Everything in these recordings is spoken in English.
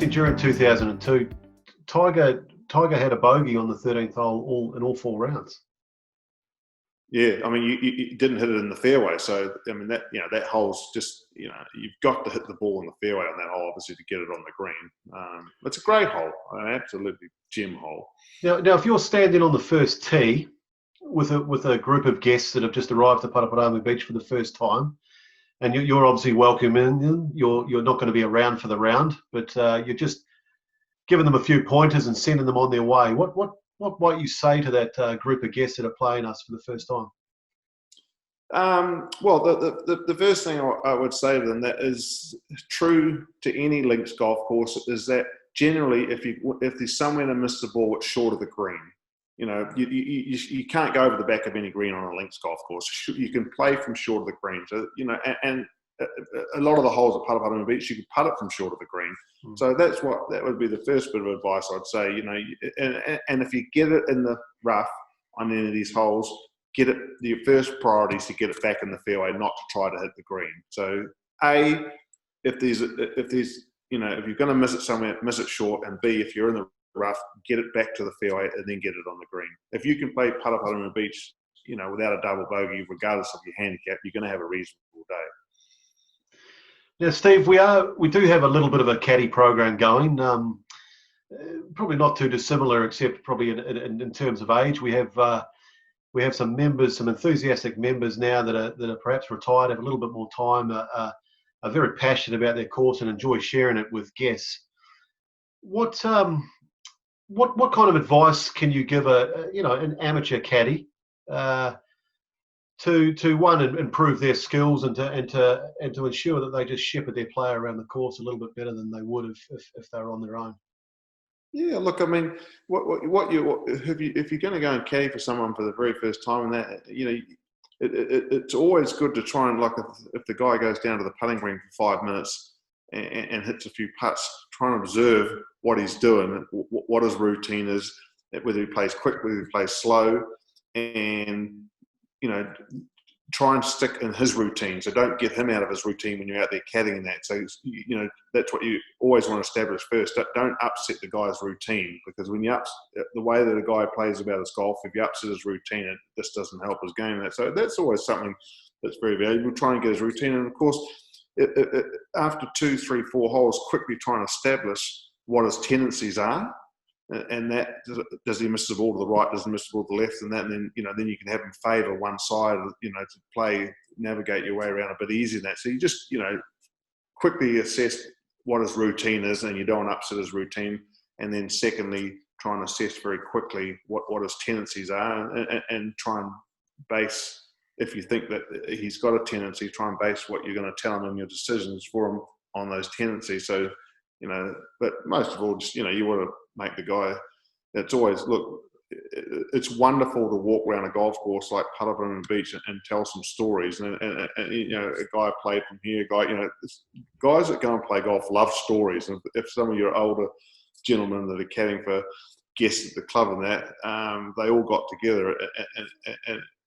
interesting, during 2002, Tiger had a bogey on the 13th hole in all 4 rounds. Yeah, I mean, you didn't hit it in the fairway, so I mean that hole's just you've got to hit the ball in the fairway on that hole, obviously, to get it on the green. It's a great hole, an absolutely gem hole. Now, if you're standing on the first tee with a group of guests that have just arrived to Paraparaumu Beach for the first time, and you're obviously welcoming them, you're not going to be around for the round, but you're just giving them a few pointers and sending them on their way. What might you say to that group of guests that are playing us for the first time? Well, the first thing I would say to them that is true to any links golf course is that generally, if there's somewhere to miss the ball, it's short of the green. You can't go over the back of any green on a links golf course. You can play from short of the green. So and a lot of the holes at Paraparaumu Beach, you can putt it from short of the green. So that would be the first bit of advice I'd say. And if you get it in the rough on any of these holes, your first priority is to get it back in the fairway, not to try to hit the green. So if you're going to miss it somewhere, miss it short, and B, if you're in the rough, get it back to the fairway and then get it on the green. If you can play Paraparaumu Beach, without a double bogey, regardless of your handicap, you're going to have a reasonable day. Now, Steve, we do have a little bit of a caddy program going. Probably not too dissimilar, except probably in terms of age. We have some members, some enthusiastic members now that are perhaps retired, have a little bit more time, are very passionate about their course and enjoy sharing it with guests. What kind of advice can you give an amateur caddy to one, improve their skills and to ensure that they just shepherd their player around the course a little bit better than they would if they were on their own? Yeah, look, I mean, if you're going to go and caddy for someone for the very first time, and that it's always good to try and, like, if the guy goes down to the putting green for 5 minutes and hits a few putts, try and observe what he's doing, what his routine is, whether he plays quick, whether he plays slow, and try and stick in his routine. So don't get him out of his routine when you're out there caddying that. So, that's what you always want to establish first. Don't upset the guy's routine, because when the way that a guy plays about his golf, if you upset his routine, it just doesn't help his game. So that's always something that's very valuable. Try and get his routine. And of course, after 2, 3, 4 holes, quickly try and establish what his tendencies are. And that, does he miss the ball to the right, does he miss the ball to the left, and then then you can have him favour one side, to navigate your way around a bit easier than that. So you just quickly assess what his routine is, and you don't want to upset his routine. And then secondly, try and assess very quickly what his tendencies are, and try and base, if you think that he's got a tendency, try and base what you're going to tell him in your decisions for him on those tendencies. So but most of all, just you want to make the guy. It's always, look, it's wonderful to walk around a golf course like Paraparaumu Beach and tell some stories. And a guy played from here. Guys that go and play golf love stories. And if some of your older gentlemen that are caddying for guests at the club and that, they all got together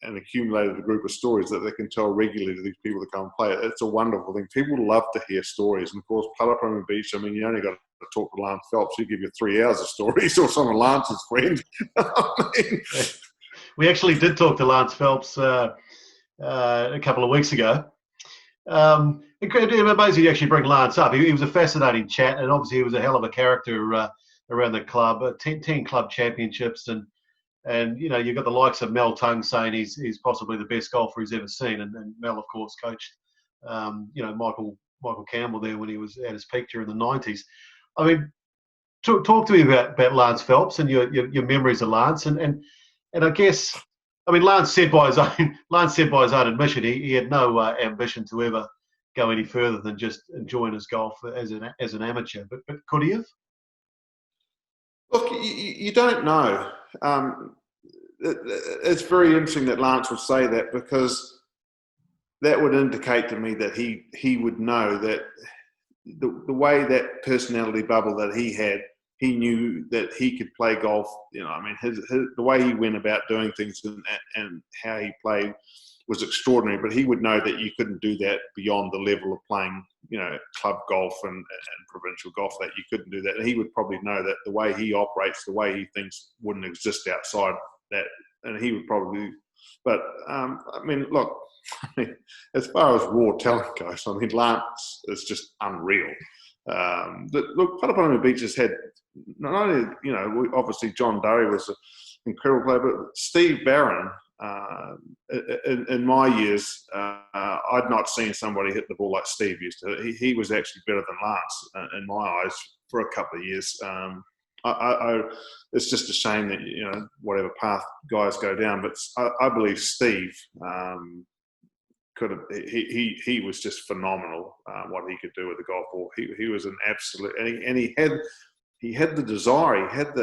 and accumulated a group of stories that they can tell regularly to these people that come and play it. It's a wonderful thing. People love to hear stories. And of course, Paraparaumu Beach, I mean, you only got to talk to Lance Phelps, he'll give you 3 hours of stories, or some of Lance's friends. We actually did talk to Lance Phelps a couple of weeks ago. Amazing you actually bring Lance up. He was a fascinating chat, and obviously he was a hell of a character around the club. 10 club championships, and you've got the likes of Mel Tung saying he's possibly the best golfer he's ever seen, and Mel, of course, coached Michael Campbell there when he was at his peak during the 90s. I mean, talk to me about Lance Phelps and your memories of Lance, and I guess, I mean, Lance said by his own admission he had no ambition to ever go any further than just enjoying his golf as an amateur, but could he have? Look, you don't know. It's very interesting that Lance would say that, because that would indicate to me that he would know that the way that personality bubble that he had, he knew that he could play golf. I mean, the way he went about doing things and how he played was extraordinary, but he would know that you couldn't do that beyond the level of playing, club golf and provincial golf, that you couldn't do that. And he would probably know that the way he operates, the way he thinks wouldn't exist outside that. And he would probably, but look, as far as raw talent goes, Lance is just unreal. Look, Pataponamu Beach has had not only, obviously John Durry was an incredible player, but Steve Barron, in my years, I'd not seen somebody hit the ball like Steve used to. He was actually better than Lance in my eyes for a couple of years. It's just a shame that whatever path guys go down, but I believe Steve could have. He was just phenomenal. What he could do with the golf ball, he was an absolute, and he had the desire. He had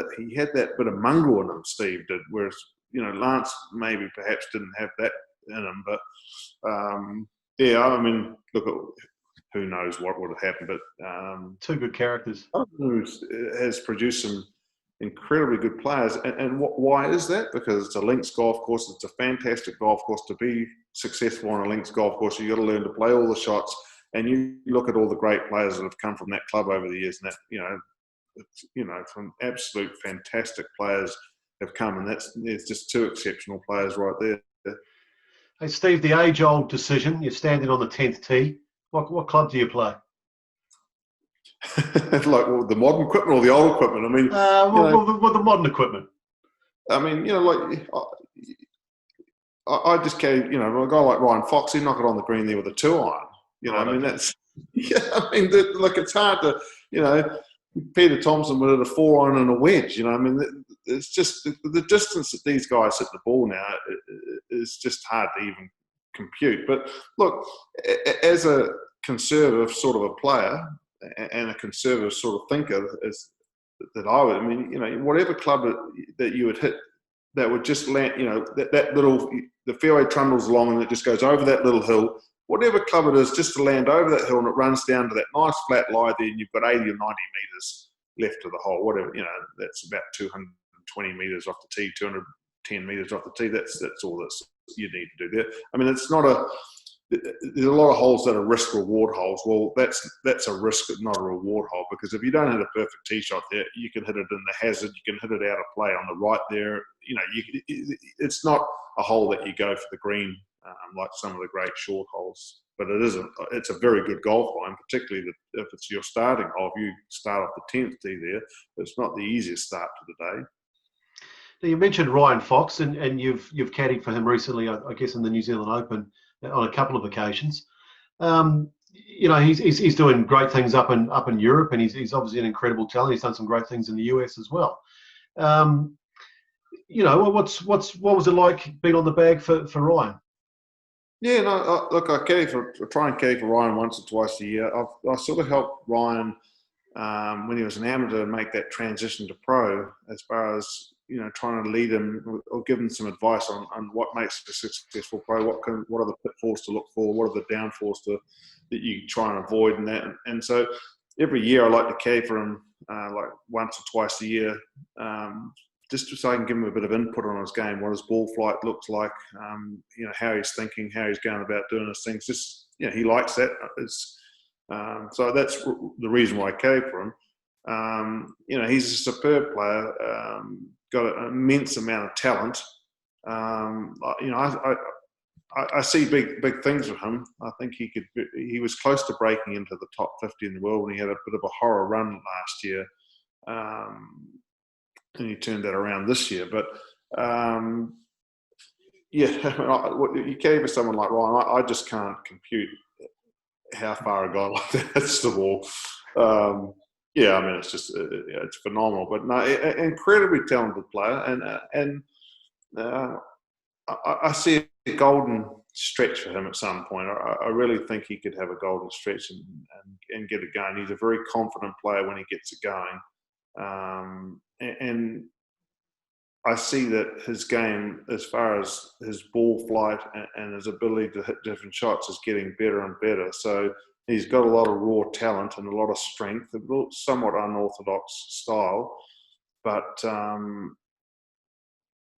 that bit of mongrel in him. Steve did, whereas Lance maybe perhaps didn't have that in him. But look, who knows what would have happened? But two good characters. Has produced some incredibly good players, and why is that? Because it's a links golf course. It's a fantastic golf course. To be successful on a links golf course, you got to learn to play all the shots. And you look at all the great players that have come from that club over the years, and that some absolute fantastic players have come, and there's just two exceptional players right there. Hey Steve, the age-old decision. You're standing on the 10th tee. What club do you play? The modern equipment or the old equipment? The modern equipment. I just carry, a guy like Ryan Fox, he'd knock it on the green there with a 2-iron. That's, it's hard to, Peter Thompson would hit a 4-iron and a wedge. It's just the distance that these guys hit the ball now is just hard to even compute. But look, as a conservative sort of a player and a conservative sort of thinker, whatever club that you would hit that would just land, that little, the fairway trundles along and it just goes over that little hill. Whatever club it is, just to land over that hill and it runs down to that nice flat lie there, and you've got 80 or 90 metres left to the hole. Whatever, that's about 220 metres off the tee, 210 metres off the tee. That's all you need to do there. It's not there's a lot of holes that are risk-reward holes. Well, that's a risk, not a reward hole, because if you don't hit a perfect tee shot there, you can hit it in the hazard, you can hit it out of play on the right there. It's not a hole that you go for the green like some of the great short holes. But it's a very good golf line, particularly if it's your starting hole. If you start off the 10th tee there, it's not the easiest start to the day. Now, you mentioned Ryan Fox, and you've caddied for him recently, I guess, in the New Zealand Open on a couple of occasions. He's doing great things up in Europe, and he's obviously an incredible talent. He's done some great things in the US as well. What was it like being on the bag for Ryan? Yeah, look, I try and caddy for Ryan once or twice a year. I sort of helped Ryan when he was an amateur make that transition to pro, as far as trying to lead him or give him some advice on what makes a successful pro, what are the pitfalls to look for, what are the downfalls that you try and avoid, and that. And so every year I like to caddy for him like once or twice a year, just so I can give him a bit of input on his game, what his ball flight looks like, how he's thinking, how he's going about doing his things. Just he likes that. So that's the reason why I caddy for him. He's a superb player. Got an immense amount of talent. I see big things with him. I think he was close to breaking into the top 50 in the world when he had a bit of a horror run last year. And he turned that around this year. But you caddy for someone like Ryan, I just can't compute how far a guy like that hits the ball. It's just it's phenomenal. But no, incredibly talented player, and I see a golden stretch for him at some point. I really think he could have a golden stretch and get it going. He's a very confident player when he gets it going, and I see that his game, as far as his ball flight and his ability to hit different shots, is getting better and better. So he's got a lot of raw talent and a lot of strength, a somewhat unorthodox style, but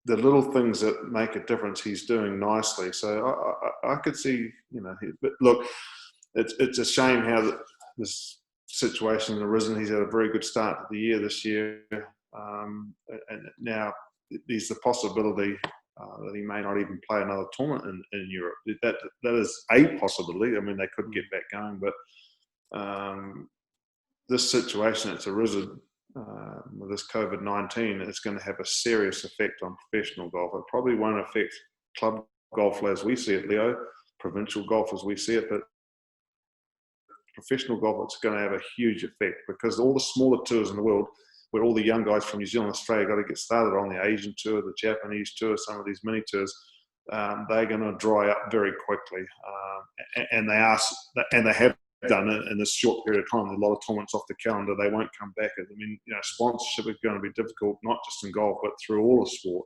the little things that make a difference, he's doing nicely. So I could see, but look, it's a shame how this situation has arisen. He's had a very good start to the year this year, and now there's the possibility that he may not even play another tournament in Europe. That is a possibility. I mean, they could get back going, but this situation that's arisen with this COVID-19, it's going to have a serious effect on professional golf. It probably won't affect club golf as we see it, Leo, provincial golf as we see it, but professional golf, it's going to have a huge effect because all the smaller tours in the world, where all the young guys from New Zealand, Australia got to get started on the Asian tour, the Japanese tour, some of these mini tours, they're going to dry up very quickly, and they have done it in this short period of time. A lot of tournaments off the calendar, they won't come back. I mean, sponsorship is going to be difficult, not just in golf, but through all of sport.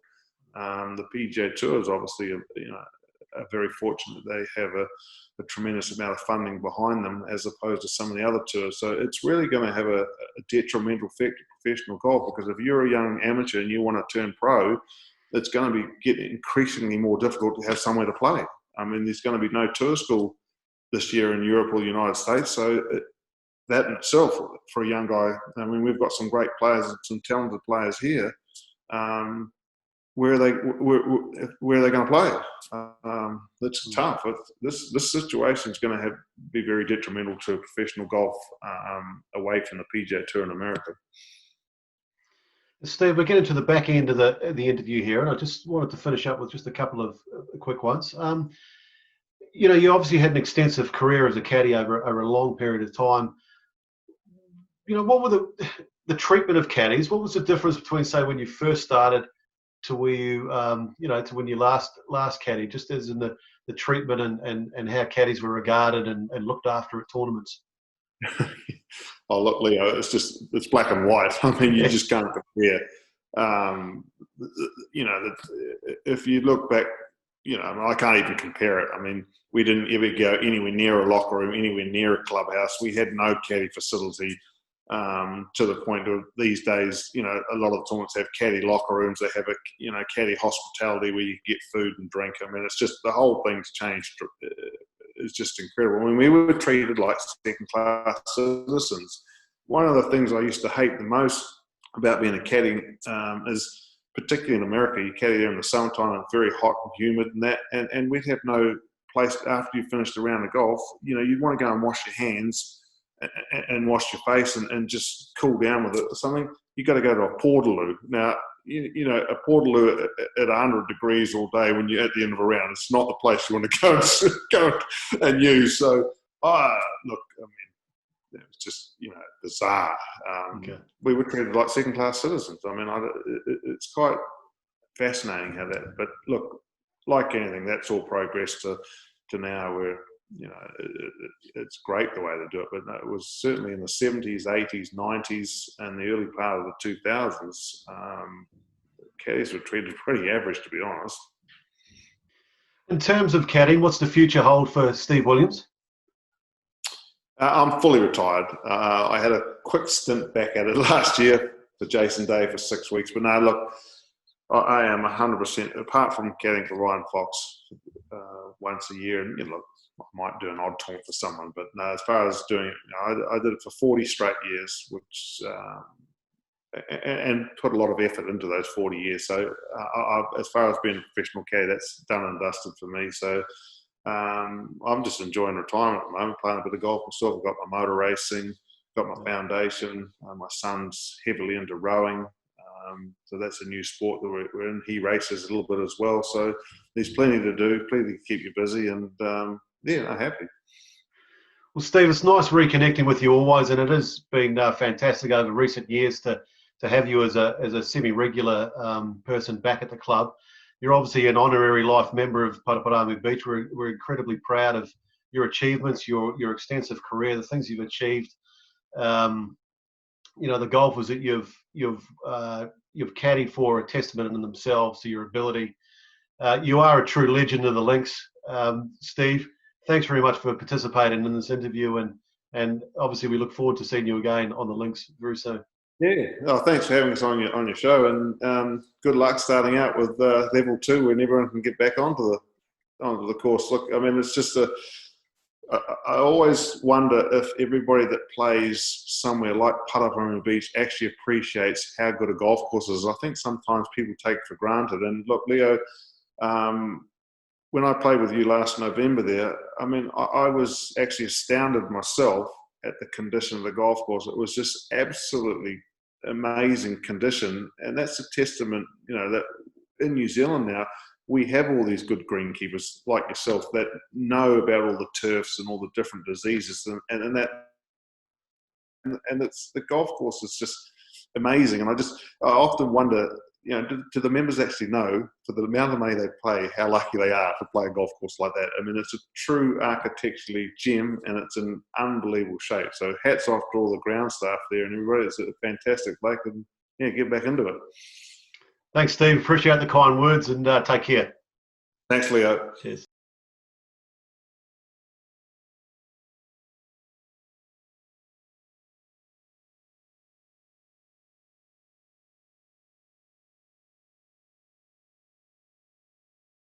The PGA Tour is obviously, are very fortunate. They have a tremendous amount of funding behind them as opposed to some of the other tours. So it's really going to have a detrimental effect to professional golf, because if you're a young amateur and you want to turn pro, it's going to be getting increasingly more difficult to have somewhere to play. I mean, there's going to be no tour school this year in Europe or the United States. So that in itself, for a young guy, I mean, we've got some great players, some talented players here. Where are they going to play? It's tough. This situation is going to be very detrimental to professional golf away from the PGA Tour in America. Steve, we're getting to the back end of the interview here, and I just wanted to finish up with just a couple of quick ones. You obviously had an extensive career as a caddy over a long period of time. What were the treatment of caddies? What was the difference between, say, when you first started to where you, to when you last caddy, just as in the treatment and how caddies were regarded and looked after at tournaments? Oh, look, Leo, it's black and white. I mean, you just can't compare. If you look back, I can't even compare it. I mean, we didn't ever go anywhere near a locker room, anywhere near a clubhouse. We had no caddy facility. To the point of these days, a lot of tournaments have caddy locker rooms. They have a caddy hospitality where you get food and drink. I mean, it's just, the whole thing's changed. It's just incredible. I mean, we were treated like second-class citizens. One of the things I used to hate the most about being a caddy is, particularly in America, you caddy there in the summertime, and it's very hot and humid and we'd have no place after you finished a round of golf. You'd want to go and wash your hands and wash your face and just cool down with it or something. You've got to go to a portaloo. Now, a portaloo at 100 degrees all day when you're at the end of a round, it's not the place you want to go and use. So, look, I mean, it was just, bizarre. Okay. We were treated like second-class citizens. I mean, it's quite fascinating how that, but look, like anything, that's all progress to now where, it's great the way they do it, but no, it was certainly in the 70s, 80s, 90s, and the early part of the 2000s. Caddies were treated pretty average, to be honest. In terms of caddying, what's the future hold for Steve Williams? I'm fully retired. I had a quick stint back at it last year for Jason Day for 6 weeks, but no, look, I am 100%, apart from caddying for Ryan Fox once a year, and look, I might do an odd tournament for someone, but no, as far as doing it, I did it for 40 straight years, which and put a lot of effort into those 40 years. So as far as being a professional caddy, that's done and dusted for me. So I'm just enjoying retirement at the moment, playing a bit of golf myself. I've got my motor racing, got my foundation. My son's heavily into rowing. So that's a new sport that we're in. He races a little bit as well. So there's plenty to do, plenty to keep you busy, and I'm happy. Well, Steve, it's nice reconnecting with you always, and it has been fantastic over recent years to have you as a semi-regular person back at the club. You're obviously an honorary life member of Paraparaumu Beach. We're incredibly proud of your achievements, your extensive career, the things you've achieved. The golfers that you've caddied for are a testament in themselves to your ability. You are a true legend of the links, Steve. Thanks very much for participating in this interview, and obviously we look forward to seeing you again on the links very soon. Yeah. Oh, thanks for having us on your show, and good luck starting out with level 2 when everyone can get back onto the course. Look, I mean, it's just I always wonder if everybody that plays somewhere like Paraparaumu Beach actually appreciates how good a golf course is. I think sometimes people take it for granted. And look, Leo, when I played with you last November there, I mean, I was actually astounded myself at the condition of the golf course. It was just absolutely amazing condition. And that's a testament, that in New Zealand now, we have all these good greenkeepers like yourself that know about all the turfs and all the different diseases, and it's the golf course is just amazing. And I often wonder, do the members actually know, for the amount of money they pay, how lucky they are to play a golf course like that? I mean, it's a true architecturally gem, and it's in unbelievable shape. So hats off to all the ground staff there and everybody. It's a fantastic lake, and get back into it. Thanks, Steve. Appreciate the kind words, and take care. Thanks, Leo. Cheers.